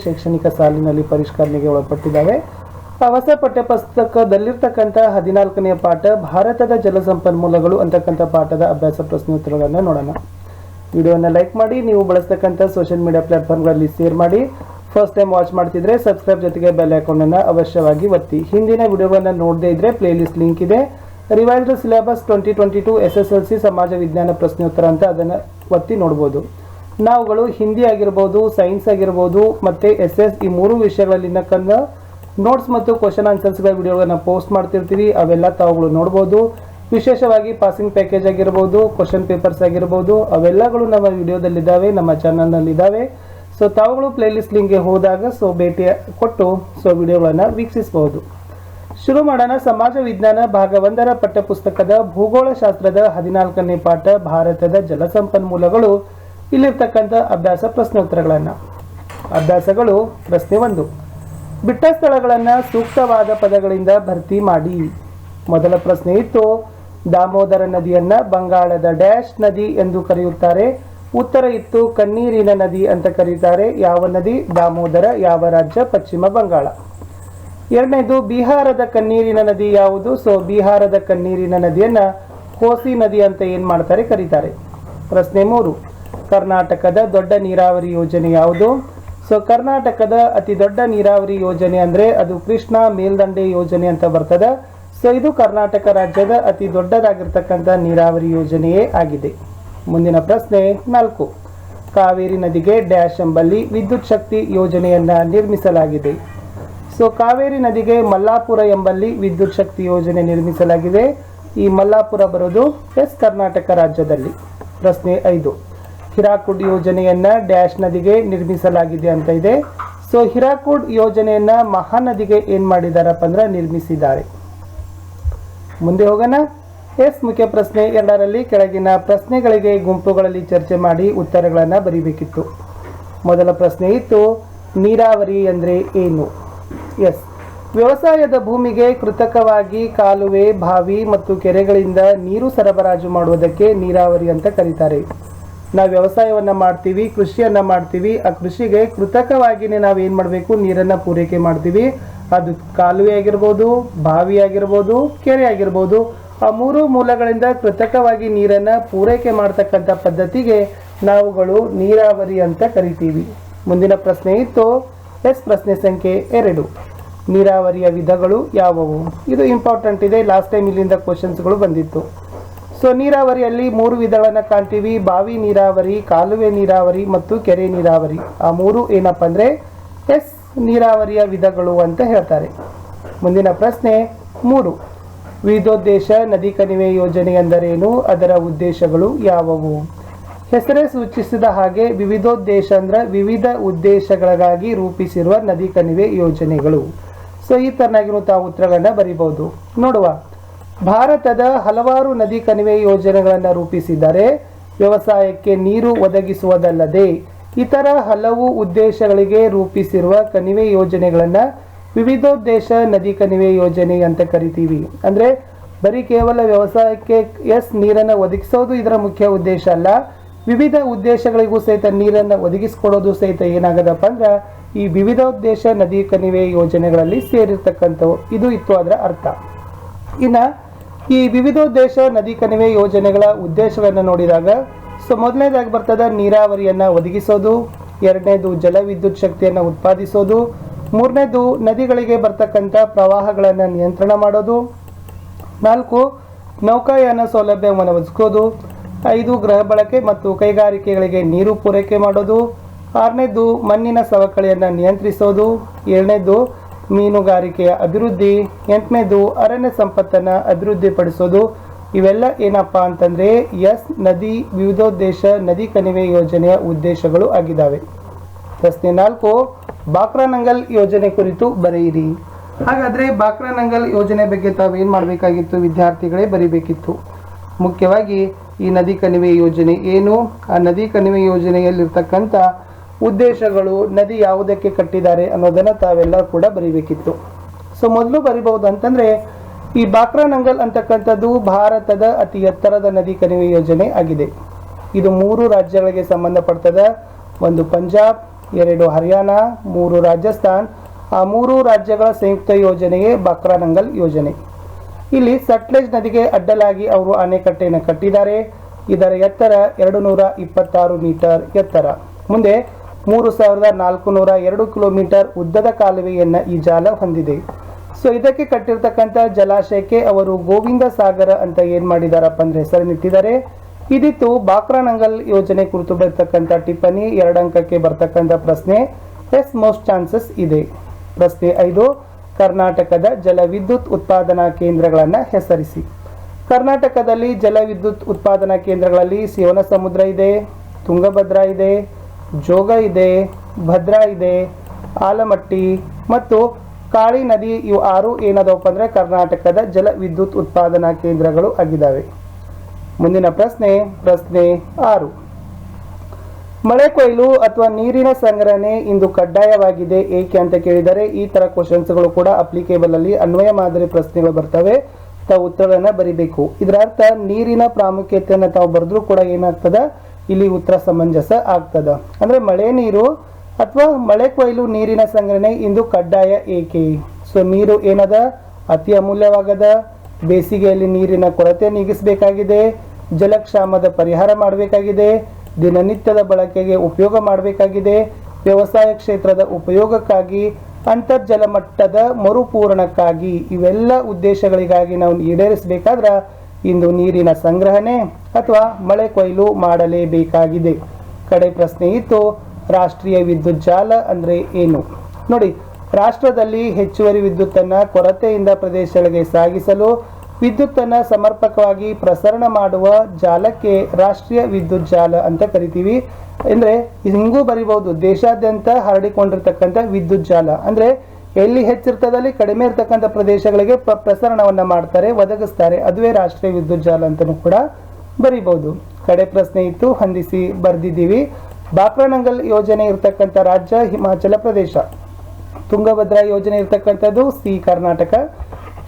ಶೈಕ್ಷಣಿಕ ಸಾಲಿನಲ್ಲಿ ಪರಿಷ್ಕರಣೆಗೆ ಒಳಪಟ್ಟಿದ್ದಾವೆ. ಹೊಸ ಪಠ್ಯಪುಸ್ತಕದಲ್ಲಿರ್ತಕ್ಕಂಥ 14ನೇ ಪಾಠ ಭಾರತದ ಜಲಸಂಪನ್ಮೂಲಗಳು ಅಂತಕ್ಕಂಥ ಪಾಠದ ಅಭ್ಯಾಸ ಪ್ರಶ್ನೋತ್ತರಗಳನ್ನು ನೋಡೋಣ. ವಿಡಿಯೋನ ಲೈಕ್ ಮಾಡಿ, ನೀವು ಬಳಸ್ತಕ್ಕಂಥ ಸೋಷಿಯಲ್ ಮೀಡಿಯಾ ಪ್ಲಾಟ್ಫಾರ್ಮ್ಗಳಲ್ಲಿ ಶೇರ್ ಮಾಡಿ. ಫಸ್ಟ್ ಟೈಮ್ ವಾಚ್ ಮಾಡ್ತಿದ್ರೆ ಸಬ್ಸ್ಕ್ರೈಬ್ ಜೊತೆಗೆ ಬೆಲ್ ಐಕಾನ್ ಅವಶ್ಯವಾಗಿ ಒತ್ತಿ. ಹಿಂದಿನ ವಿಡಿಯೋಗಳನ್ನು ನೋಡದೇ ಇದ್ರೆ ಪ್ಲೇಲಿಸ್ಟ್ ಲಿಂಕ್ ಇದೆ. ರಿವೈಸ್ಡ್ ಸಿಲೆಬಸ್ 2022 SSLC ಸಮಾಜ ವಿಜ್ಞಾನ ಪ್ರಶ್ನೋತ್ತರ ಅಂತ ಅದನ್ನು ಒತ್ತಿ ನೋಡ್ಬೋದು. ನಾವುಗಳು ಹಿಂದಿ ಆಗಿರ್ಬೋದು, ಸೈನ್ಸ್ ಆಗಿರ್ಬೋದು ಮತ್ತು SS ಈ 3 ವಿಷಯಗಳಲ್ಲಿನ ನೋಟ್ಸ್ ಮತ್ತು ಕ್ವಶನ್ ಆನ್ಸರ್ಸ್ಗಳ ವಿಡಿಯೋಗಳನ್ನು ಪೋಸ್ಟ್ ಮಾಡ್ತಿರ್ತೀವಿ. ಅವೆಲ್ಲ ತಾವುಗಳು ನೋಡ್ಬೋದು. ವಿಶೇಷವಾಗಿ ಪಾಸಿಂಗ್ ಪ್ಯಾಕೇಜ್ ಆಗಿರ್ಬೋದು, ಕ್ವಶನ್ ಪೇಪರ್ಸ್ ಆಗಿರ್ಬೋದು, ಅವೆಲ್ಲಗಳು ನಮ್ಮ ವಿಡಿಯೋದಲ್ಲಿದ್ದಾವೆ, ನಮ್ಮ ಚಾನಲ್ನಲ್ಲಿದ್ದಾವೆ. ಸೊ ತಾವುಗಳು ಪ್ಲೇಲಿಸ್ಟ್ ಲಿಂಕ್ಗೆ ಹೋದಾಗ ಭೇಟಿ ಕೊಟ್ಟು ವಿಡಿಯೋಗಳನ್ನು ವೀಕ್ಷಿಸಬಹುದು. ಶುರು ಮಾಡೋಣ. ಸಮಾಜ ವಿಜ್ಞಾನ ಭಾಗ 1ರ ಪಠ್ಯಪುಸ್ತಕದ ಭೂಗೋಳಶಾಸ್ತ್ರದ 14ನೇ ಪಾಠ ಭಾರತದ ಜಲಸಂಪನ್ಮೂಲಗಳು. ಇಲ್ಲಿರ್ತಕ್ಕಂಥ ಅಭ್ಯಾಸ ಪ್ರಶ್ನೋತ್ತರಗಳನ್ನು. ಅಭ್ಯಾಸಗಳು. ಪ್ರಶ್ನೆ 1, ಬಿಟ್ಟ ಸ್ಥಳಗಳನ್ನು ಸೂಕ್ತವಾದ ಪದಗಳಿಂದ ಭರ್ತಿ ಮಾಡಿ. ಮೊದಲ ಪ್ರಶ್ನೆ ಇತ್ತು, ದಾಮೋದರ ನದಿಯನ್ನ ಬಂಗಾಳದ ಡ್ಯಾಶ್ ನದಿ ಎಂದು ಕರೆಯುತ್ತಾರೆ. ಉತ್ತರ ಇತ್ತು, ಕಣ್ಣೀರಿನ ನದಿ ಅಂತ ಕರೀತಾರೆ. ಯಾವ ನದಿ? ದಾಮೋದರ. ಯಾವ ರಾಜ್ಯ? ಪಶ್ಚಿಮ ಬಂಗಾಳ. ಎರಡನೇದು, ಬಿಹಾರದ ಕಣ್ಣೀರಿನ ನದಿ ಯಾವುದು? ಬಿಹಾರದ ಕಣ್ಣೀರಿನ ನದಿಯನ್ನ ಕೋಸಿ ನದಿ ಅಂತ ಏನ್ ಮಾಡ್ತಾರೆ? ಕರೀತಾರೆ. ಪ್ರಶ್ನೆ 3, ಕರ್ನಾಟಕದ ದೊಡ್ಡ ನೀರಾವರಿ ಯೋಜನೆ ಯಾವುದು? ಕರ್ನಾಟಕದ ಅತಿ ದೊಡ್ಡ ನೀರಾವರಿ ಯೋಜನೆ ಅಂದ್ರೆ ಅದು ಕೃಷ್ಣಾ ಮೇಲ್ದಂಡೆ ಯೋಜನೆ ಅಂತ ಬರ್ತದೆ. ಇದು ಕರ್ನಾಟಕ ರಾಜ್ಯದ ಅತಿ ದೊಡ್ಡದಾಗಿರ್ತಕ್ಕಂಥ ನೀರಾವರಿ ಯೋಜನೆಯೇ ಆಗಿದೆ. ಮುಂದಿನ ಪ್ರಶ್ನೆ 4, ಕಾವೇರಿ ನದಿಗೆ ಡ್ಯಾಶ್ ಎಂಬಲ್ಲಿ ವಿದ್ಯುತ್ ಶಕ್ತಿ ಯೋಜನೆಯನ್ನ ನಿರ್ಮಿಸಲಾಗಿದೆ. ಕಾವೇರಿ ನದಿಗೆ ಮಲ್ಲಾಪುರ ಎಂಬಲ್ಲಿ ವಿದ್ಯುತ್ ಶಕ್ತಿ ಯೋಜನೆ ನಿರ್ಮಿಸಲಾಗಿದೆ. ಈ ಮಲ್ಲಾಪುರ ಬರೋದು ಕರ್ನಾಟಕ ರಾಜ್ಯದಲ್ಲಿ. ಪ್ರಶ್ನೆ 5, ಹಿರಾಕುಡ್ ಯೋಜನೆಯನ್ನ ಡ್ಯಾಶ್ ನದಿಗೆ ನಿರ್ಮಿಸಲಾಗಿದೆ ಅಂತ ಇದೆ. ಹಿರಾಕುಡ್ ಯೋಜನೆಯನ್ನ ಮಹಾನದಿಗೆ ಏನ್ ಮಾಡಿದಾರಪ್ಪ ಅಂದ್ರೆ ನಿರ್ಮಿಸಿದ್ದಾರೆ. ಮುಂದೆ ಹೋಗೋಣ. ಮುಖ್ಯ ಪ್ರಶ್ನೆ 2ರಲ್ಲಿ ಕೆಳಗಿನ ಪ್ರಶ್ನೆಗಳಿಗೆ ಗುಂಪುಗಳಲ್ಲಿ ಚರ್ಚೆ ಮಾಡಿ ಉತ್ತರಗಳನ್ನು ಬರೀಬೇಕಿತ್ತು. ಮೊದಲ ಪ್ರಶ್ನೆ ಇತ್ತು, ನೀರಾವರಿ ಅಂದ್ರೆ ಏನು? ವ್ಯವಸಾಯದ ಭೂಮಿಗೆ ಕೃತಕವಾಗಿ ಕಾಲುವೆ, ಬಾವಿ ಮತ್ತು ಕೆರೆಗಳಿಂದ ನೀರು ಸರಬರಾಜು ಮಾಡುವುದಕ್ಕೆ ನೀರಾವರಿ ಅಂತ ಕರೀತಾರೆ. ನಾವು ವ್ಯವಸಾಯವನ್ನ ಮಾಡ್ತೀವಿ, ಕೃಷಿಯನ್ನ ಮಾಡ್ತೀವಿ. ಆ ಕೃಷಿಗೆ ಕೃತಕವಾಗಿನೇ ನಾವು ಏನ್ ಮಾಡಬೇಕು? ನೀರನ್ನ ಪೂರೈಕೆ ಮಾಡ್ತೀವಿ. ಅದು ಕಾಲುವೆ ಆಗಿರ್ಬೋದು, ಬಾವಿ ಆಗಿರ್ಬೋದು, ಕೆರೆ ಆಗಿರ್ಬೋದು. ಆ 3 ಮೂಲಗಳಿಂದ ಕೃತಕವಾಗಿ ನೀರನ್ನ ಪೂರೈಕೆ ಮಾಡ್ತಕ್ಕಂಥ ಪದ್ಧತಿಗೆ ನಾವುಗಳು ನೀರಾವರಿ ಅಂತ ಕರಿತೀವಿ. ಮುಂದಿನ ಪ್ರಶ್ನೆ ಇತ್ತು, ಪ್ರಶ್ನೆ ಸಂಖ್ಯೆ 2, ನೀರಾವರಿಯ ವಿಧಗಳು ಯಾವುವು? ಇದು ಇಂಪಾರ್ಟೆಂಟ್ ಇದೆ. ಲಾಸ್ಟ್ ಟೈಮ್ ಇಲ್ಲಿಂದ ಕ್ವಶನ್ಸ್ಗಳು ಬಂದಿತ್ತು. ನೀರಾವರಿಯಲ್ಲಿ 3 ವಿಧಗಳನ್ನ ಕಾಣ್ತೀವಿ: ಬಾವಿ ನೀರಾವರಿ, ಕಾಲುವೆ ನೀರಾವರಿ ಮತ್ತು ಕೆರೆ ನೀರಾವರಿ. ಆ 3 ಏನಪ್ಪ ಅಂದ್ರೆ ನೀರಾವರಿಯ ವಿಧಗಳು ಅಂತ ಹೇಳ್ತಾರೆ. ಮುಂದಿನ ಪ್ರಶ್ನೆ 3, ವಿವಿಧೋದ್ದೇಶ ನದಿ ಕಣಿವೆ ಯೋಜನೆ ಎಂದರೇನು? ಅದರ ಉದ್ದೇಶಗಳು ಯಾವುವು? ಹೆಸರೇ ಸೂಚಿಸಿದ ಹಾಗೆ ವಿವಿಧೋದ್ದೇಶ ಅಂದ್ರೆ ವಿವಿಧ ಉದ್ದೇಶಗಳಿಗಾಗಿ ರೂಪಿಸಿರುವ ನದಿ ಕಣಿವೆ ಯೋಜನೆಗಳು. ಈ ತರನಾಗಿರೋ ತಾವು ಉತ್ತರಗಳನ್ನ ಬರೀಬಹುದು. ನೋಡುವ, ಭಾರತದ ಹಲವಾರು ನದಿ ಕಣಿವೆ ಯೋಜನೆಗಳನ್ನು ರೂಪಿಸಿದ್ದಾರೆ. ವ್ಯವಸಾಯಕ್ಕೆ ನೀರು ಒದಗಿಸುವುದಲ್ಲದೆ ಇತರ ಹಲವು ಉದ್ದೇಶಗಳಿಗೆ ರೂಪಿಸಿರುವ ಕಣಿವೆ ಯೋಜನೆಗಳನ್ನ ವಿವಿಧೋದ್ದೇಶ ನದಿ ಕಣಿವೆ ಯೋಜನೆ ಅಂತ ಕರಿತೀವಿ. ಅಂದ್ರೆ ಬರೀ ಕೇವಲ ವ್ಯವಸಾಯಕ್ಕೆ ನೀರನ್ನು ಒದಗಿಸೋದು ಇದರ ಮುಖ್ಯ ಉದ್ದೇಶ ಅಲ್ಲ. ವಿವಿಧ ಉದ್ದೇಶಗಳಿಗೂ ಸಹಿತ ನೀರನ್ನು ಒದಗಿಸಿಕೊಡೋದು ಸಹಿತ ಏನಾಗದಪ್ಪ ಅಂದ್ರೆ ಈ ವಿವಿಧೋದ್ದೇಶ ನದಿ ಕಣಿವೆ ಯೋಜನೆಗಳಲ್ಲಿ ಸೇರಿರ್ತಕ್ಕಂಥವು. ಇದು ಇತ್ತು ಅದರ ಅರ್ಥ. ಇನ್ನ ಈ ವಿವಿಧೋದ್ದೇಶ ನದಿ ಕಣಿವೆ ಯೋಜನೆಗಳ ಉದ್ದೇಶಗಳನ್ನು ನೋಡಿದಾಗ ಮೊದಲನೇದಾಗಿ ಬರ್ತದೆ ನೀರಾವರಿಯನ್ನ ಒದಗಿಸೋದು, ಎರಡನೇದು ಜಲ ವಿದ್ಯುತ್ ಶಕ್ತಿಯನ್ನು ಉತ್ಪಾದಿಸೋದು, ಮೂರನೇದು ನದಿಗಳಿಗೆ ಬರ್ತಕ್ಕಂಥ ಪ್ರವಾಹಗಳನ್ನು ನಿಯಂತ್ರಣ ಮಾಡೋದು, 4 ನೌಕಾಯಾನ ಸೌಲಭ್ಯವನ್ನು ಒದಗಿಸೋದು, 5 ಗೃಹ ಬಳಕೆ ಮತ್ತು ಕೈಗಾರಿಕೆಗಳಿಗೆ ನೀರು ಪೂರೈಕೆ ಮಾಡೋದು, 6ನೇದು ಮಣ್ಣಿನ ಸವಕಳಿಯನ್ನು ನಿಯಂತ್ರಿಸೋದು, 7ನೇದು ಮೀನುಗಾರಿಕೆಯ ಅಭಿವೃದ್ಧಿ, 8ನೇದು ಅರಣ್ಯ ಸಂಪತ್ತನ್ನು ಅಭಿವೃದ್ಧಿಪಡಿಸೋದು. ಇವೆಲ್ಲ ಏನಪ್ಪಾ ಅಂತಂದ್ರೆ ನದಿ ವಿವಿಧೋದ್ದೇಶ ನದಿ ಕಣಿವೆ ಯೋಜನೆಯ ಉದ್ದೇಶಗಳು ಆಗಿದ್ದಾವೆ. ಪ್ರಶ್ನೆ 4, ಬಾಕ್ರಾನಂಗಲ್ ಯೋಜನೆ ಕುರಿತು ಬರೆಯಿರಿ. ಹಾಗಾದ್ರೆ ಬಾಕ್ರಾನಂಗಲ್ ಯೋಜನೆ ಬಗ್ಗೆ ತಾವು ಏನ್ ಮಾಡಬೇಕಾಗಿತ್ತು? ವಿದ್ಯಾರ್ಥಿಗಳೇ ಬರೀಬೇಕಿತ್ತು. ಮುಖ್ಯವಾಗಿ ಈ ನದಿ ಕಣಿವೆ ಯೋಜನೆ ಏನು, ಆ ನದಿ ಕಣಿವೆ ಯೋಜನೆಯಲ್ಲಿರ್ತಕ್ಕಂಥ ಉದ್ದೇಶಗಳು, ನದಿ ಯಾವುದಕ್ಕೆ ಕಟ್ಟಿದ್ದಾರೆ ಅನ್ನೋದನ್ನ ತಾವೆಲ್ಲ ಕೂಡ ಬರೀಬೇಕಿತ್ತು. ಮೊದಲು ಬರಿಬಹುದು ಅಂತಂದ್ರೆ ಈ ಬಾಕ್ರಾನಂಗಲ್ ಅಂತಕ್ಕಂಥದ್ದು ಭಾರತದ ಅತಿ ಎತ್ತರದ ನದಿ ಕಣಿವೆ ಯೋಜನೆ ಆಗಿದೆ. ಇದು 3 ರಾಜ್ಯಗಳಿಗೆ ಸಂಬಂಧಪಡ್ತದೆ. ಒಂದು ಪಂಜಾಬ್, 2 ಹರಿಯಾಣ, 3 ರಾಜಸ್ಥಾನ್. ಆ 3 ರಾಜ್ಯಗಳ ಸಂಯುಕ್ತ ಯೋಜನೆಯೇ ಬಾಕ್ರಾನಂಗಲ್ ಯೋಜನೆ. ಇಲ್ಲಿ ಸಟ್ಲೆಜ್ ನದಿಗೆ ಅಡ್ಡಲಾಗಿ ಅವರು ಅಣೆಕಟ್ಟೆಯನ್ನು ಕಟ್ಟಿದ್ದಾರೆ. ಇದರ ಎತ್ತರ 226 ಮೀಟರ್ ಎತ್ತರ. ಮುಂದೆ 3402 ಕಿಲೋಮೀಟರ್ ಉದ್ದದ ಕಾಲುವೆಯನ್ನು ಈ ಜಾಲ ಹೊಂದಿದೆ. ಸೊ ಇದಕ್ಕೆ ಕಟ್ಟಿರ್ತಕ್ಕಂಥ ಜಲಾಶಯಕ್ಕೆ ಅವರು ಗೋವಿಂದ ಸಾಗರ ಅಂತ ಏನ್ ಮಾಡಿದಾರಪ್ಪ ಅಂದ್ರೆ ಹೆಸರನ್ನಿಟ್ಟಿದ್ದಾರೆ. ಇದಿತ್ತು ಬಾಕ್ರಾನಂಗಲ್ ಯೋಜನೆ ಕುರಿತು ಬರ್ತಕ್ಕಂಥ ಟಿಪ್ಪಣಿ. 2 ಅಂಕಕ್ಕೆ ಬರ್ತಕ್ಕಂಥ ಪ್ರಶ್ನೆ. ಎಸ್ ಮೋಸ್ಟ್ ಚಾನ್ಸಸ್ ಇದೆ. ಪ್ರಶ್ನೆ 5, ಕರ್ನಾಟಕದ ಜಲವಿದ್ಯುತ್ ಉತ್ಪಾದನಾ ಕೇಂದ್ರಗಳನ್ನು ಹೆಸರಿಸಿ. ಕರ್ನಾಟಕದಲ್ಲಿ ಜಲವಿದ್ಯುತ್ ಉತ್ಪಾದನಾ ಕೇಂದ್ರಗಳಲ್ಲಿ ಶಿವನಸಮುದ್ರ ಇದೆ, ತುಂಗಭದ್ರಾ ಇದೆ, ಜೋಗ ಇದೆ, ಭದ್ರಾ ಇದೆ, ಆಲಮಟ್ಟಿ ಮತ್ತು ಕಾಳಿ ನದಿ. ಇವು 6 ಏನದವಪ್ಪ ಅಂದ್ರೆ ಕರ್ನಾಟಕದ ಜಲವಿದ್ಯುತ್ ಉತ್ಪಾದನಾ ಕೇಂದ್ರಗಳು ಆಗಿದ್ದಾವೆ. ಮುಂದಿನ ಪ್ರಶ್ನೆ 6, ಮಳೆ ಕೊಯ್ಲು ಅಥವಾ ನೀರಿನ ಸಂಗ್ರಹಣೆ ಇಂದು ಕಡ್ಡಾಯವಾಗಿದೆ ಏಕೆ ಅಂತ ಕೇಳಿದರೆ ಈ ತರ ಕ್ವಶನ್ಸ್ಗಳು ಕೂಡ ಅಪ್ಲಿಕೇಬಲ್ ಅಲ್ಲಿ ಅನ್ವಯ ಮಾದರಿ ಪ್ರಶ್ನೆಗಳು ಬರ್ತವೆ. ತಾವು ಉತ್ತರಗಳನ್ನ ಬರಿಬೇಕು. ಇದರ ಅರ್ಥ ನೀರಿನ ಪ್ರಾಮುಖ್ಯತೆಯನ್ನು ತಾವು ಬರೆದ್ರೂ ಕೂಡ ಏನಾಗ್ತದ, ಇಲ್ಲಿ ಉತ್ತರ ಸಮಂಜಸ ಆಗ್ತದ. ಅಂದ್ರೆ ಮಳೆ ನೀರು ಅಥವಾ ಮಳೆ ಕೊಯ್ಲು ನೀರಿನ ಸಂಗ್ರಹಣೆ ಇಂದು ಕಡ್ಡಾಯ ಏಕೆ. ಸೊ ನೀರು ಏನದ, ಅತಿ ಅಮೂಲ್ಯವಾಗದ. ಬೇಸಿಗೆಯಲ್ಲಿ ನೀರಿನ ಕೊರತೆ ನೀಗಿಸಬೇಕಾಗಿದೆ, ಜಲಕ್ಷಾಮದ ಪರಿಹಾರ ಮಾಡಬೇಕಾಗಿದೆ, ದಿನನಿತ್ಯದ ಬಳಕೆಗೆ ಉಪಯೋಗ ಮಾಡಬೇಕಾಗಿದೆ, ವ್ಯವಸಾಯ ಕ್ಷೇತ್ರದ ಉಪಯೋಗಕ್ಕಾಗಿ, ಅಂತರ್ಜಲ ಮಟ್ಟದ ಮರುಪೂರಣಕ್ಕಾಗಿ. ಇವೆಲ್ಲ ಉದ್ದೇಶಗಳಿಗಾಗಿ ನಾವು ಈಡೇರಿಸಬೇಕಾದ್ರೆ ಇಂದು ನೀರಿನ ಸಂಗ್ರಹಣೆ ಅಥವಾ ಮಳೆ ಕೊಯ್ಲು ಮಾಡಲೇಬೇಕಾಗಿದೆ. ಕಡೆ ಪ್ರಶ್ನೆ ಇತ್ತು, ರಾಷ್ಟ್ರೀಯ ವಿದ್ಯುತ್ ಜಾಲ ಅಂದ್ರೆ ಏನು. ನೋಡಿ, ರಾಷ್ಟ್ರದಲ್ಲಿ ಹೆಚ್ಚುವರಿ ವಿದ್ಯುತ್ತನ್ನು ಕೊರತೆಯಿಂದ ಪ್ರದೇಶಗಳಿಗೆ ಸಾಗಿಸಲು ವಿದ್ಯುತ್ತನ್ನು ಸಮರ್ಪಕವಾಗಿ ಪ್ರಸರಣ ಮಾಡುವ ಜಾಲಕ್ಕೆ ರಾಷ್ಟ್ರೀಯ ವಿದ್ಯುತ್ ಜಾಲ ಅಂತ ಕರಿತೀವಿ. ಅಂದ್ರೆ ಹಿಂಗೂ ಬರಿಬಹುದು, ದೇಶಾದ್ಯಂತ ಹರಡಿಕೊಂಡಿರ್ತಕ್ಕಂಥ ವಿದ್ಯುತ್ ಜಾಲ. ಅಂದ್ರೆ ಎಲ್ಲಿ ಹೆಚ್ಚಿರ್ತದಲ್ಲಿ ಕಡಿಮೆ ಇರ್ತಕ್ಕಂಥ ಪ್ರದೇಶಗಳಿಗೆ ಪ್ರಸರಣವನ್ನ ಮಾಡ್ತಾರೆ, ಒದಗಿಸ್ತಾರೆ. ಅದುವೇ ರಾಷ್ಟ್ರೀಯ ವಿದ್ಯುತ್ ಜಾಲ ಅಂತಲೂ ಕೂಡ ಬರಿಬಹುದು. ಕಡೆ ಪ್ರಶ್ನೆ ಇತ್ತು, ಹೊಂದಿಸಿ ಬರ್ದಿದ್ದೀವಿ. ಬಾಕ್ರಾನಂಗಲ್ ಯೋಜನೆ ಇರ್ತಕ್ಕಂಥ ರಾಜ್ಯ ಹಿಮಾಚಲ ಪ್ರದೇಶ, ತುಂಗಭದ್ರಾ ಯೋಜನೆ ಇರ್ತಕ್ಕಂಥದ್ದು ಸಿ ಕರ್ನಾಟಕ,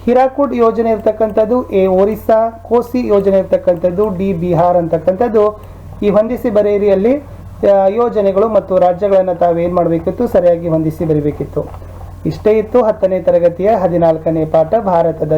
ಹಿರಾಕುಡ್ ಯೋಜನೆ ಇರ್ತಕ್ಕಂಥದ್ದು ಎ ಒರಿಸ್ಸಾ, ಕೋಸಿ ಯೋಜನೆ ಇರ್ತಕ್ಕಂಥದ್ದು ಡಿ ಬಿಹಾರ್ ಅಂತಕ್ಕಂಥದ್ದು. ಈ ಹೊಂದಿಸಿ ಬರೆಯಿರಿಯಲ್ಲಿ ಯೋಜನೆಗಳು ಮತ್ತು ರಾಜ್ಯಗಳನ್ನು ತಾವೇನು ಮಾಡಬೇಕಿತ್ತು, ಸರಿಯಾಗಿ ಹೊಂದಿಸಿ ಬರೀಬೇಕಿತ್ತು. ಇಷ್ಟೇ ಇತ್ತು 10ನೇ ತರಗತಿಯ 14ನೇ ಪಾಠ ಭಾರತದ